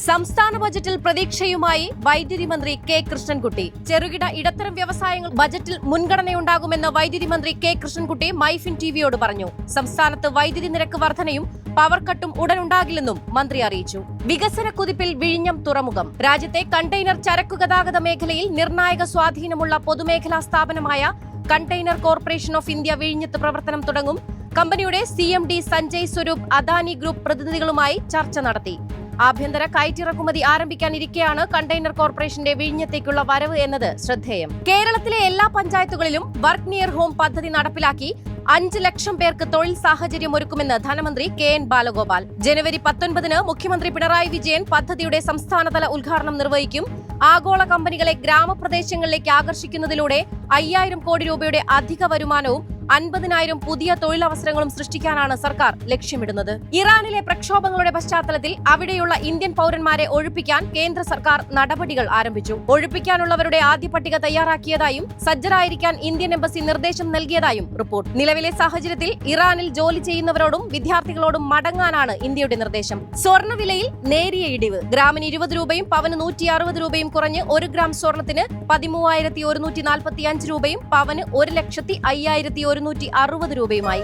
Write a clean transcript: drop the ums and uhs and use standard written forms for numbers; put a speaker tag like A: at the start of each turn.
A: സംസ്ഥാന ബജറ്റിൽ പ്രതീക്ഷയുമായി വൈദ്യുതി മന്ത്രി കെ കൃഷ്ണൻകുട്ടി. ചെറുകിട ഇടത്തരം വ്യവസായങ്ങൾ ബജറ്റിൽ മുൻഗണനയുണ്ടാകുമെന്ന് വൈദ്യുതി മന്ത്രി കെ കൃഷ്ണൻകുട്ടി മൈഫിൻ ടിവിയോട് പറഞ്ഞു. സംസ്ഥാനത്ത് വൈദ്യുതി നിരക്ക് വർധനയും പവർ കട്ടും ഉടനുണ്ടാകില്ലെന്നും മന്ത്രി അറിയിച്ചു. വികസന കുതിപ്പിൽ വിഴിഞ്ഞം തുറമുഖം. രാജ്യത്തെ കണ്ടെയ്നർ ചരക്കു ഗതാഗത മേഖലയിൽ നിർണായക സ്വാധീനമുള്ള പൊതുമേഖലാ സ്ഥാപനമായ കണ്ടെയ്നർ കോർപ്പറേഷൻ ഓഫ് ഇന്ത്യ വിഴിഞ്ഞത്ത് പ്രവർത്തനം തുടങ്ങും. കമ്പനിയുടെ CMD സഞ്ജയ് സ്വരൂപ് അദാനി ഗ്രൂപ്പ് പ്രതിനിധികളുമായി ചർച്ച നടത്തി. ആഭ്യന്തര കയറ്റിറക്കുമതി ആരംഭിക്കാനിരിക്കെയാണ് കണ്ടെയ്നർ കോർപ്പറേഷന്റെ വിഴിഞ്ഞത്തേക്കുള്ള വരവ് എന്നത് ശ്രദ്ധേയം. കേരളത്തിലെ എല്ലാ പഞ്ചായത്തുകളിലും വർക്ക് നിയർ ഹോം പദ്ധതി നടപ്പിലാക്കി 5 ലക്ഷം പേർക്ക് തൊഴിൽ സാഹചര്യം ഒരുക്കുമെന്ന് ധനമന്ത്രി KN ബാലഗോപാൽ. ജനുവരി 19 മുഖ്യമന്ത്രി പിണറായി വിജയൻ പദ്ധതിയുടെ സംസ്ഥാനതല ഉദ്ഘാടനം നിർവഹിക്കും. ആഗോള കമ്പനികളെ ഗ്രാമപ്രദേശങ്ങളിലേക്ക് ആകർഷിക്കുന്നതിലൂടെ 5000 കോടി രൂപയുടെ അധിക വരുമാനവും 50,000 പുതിയ തൊഴിലവസരങ്ങളും സൃഷ്ടിക്കാനാണ് സർക്കാർ ലക്ഷ്യമിടുന്നത്. ഇറാനിലെ പ്രക്ഷോഭങ്ങളുടെ പശ്ചാത്തലത്തിൽ അവിടെയുള്ള ഇന്ത്യൻ പൗരന്മാരെ ഒഴിപ്പിക്കാൻ കേന്ദ്ര സർക്കാർ നടപടികൾ ആരംഭിച്ചു. ഒഴിപ്പിക്കാനുള്ളവരുടെ ആദ്യ പട്ടിക തയ്യാറാക്കിയതായും സജ്ജരായിരിക്കാൻ ഇന്ത്യൻ എംബസി നിർദ്ദേശം നൽകിയതായും റിപ്പോർട്ട്. നിലവിലെ സാഹചര്യത്തിൽ ഇറാനിൽ ജോലി ചെയ്യുന്നവരോടും വിദ്യാർത്ഥികളോടും മടങ്ങാനാണ് ഇന്ത്യയുടെ നിർദ്ദേശം. സ്വർണ്ണവിലയിൽ നേരിയ ഇടിവ്. ഗ്രാമിന് 20 രൂപയും പവന് 160 രൂപയും കുറഞ്ഞ് 1 ഗ്രാം സ്വർണത്തിന് 13,145 രൂപയും പവന് 1,05,160 രൂപയുമായി.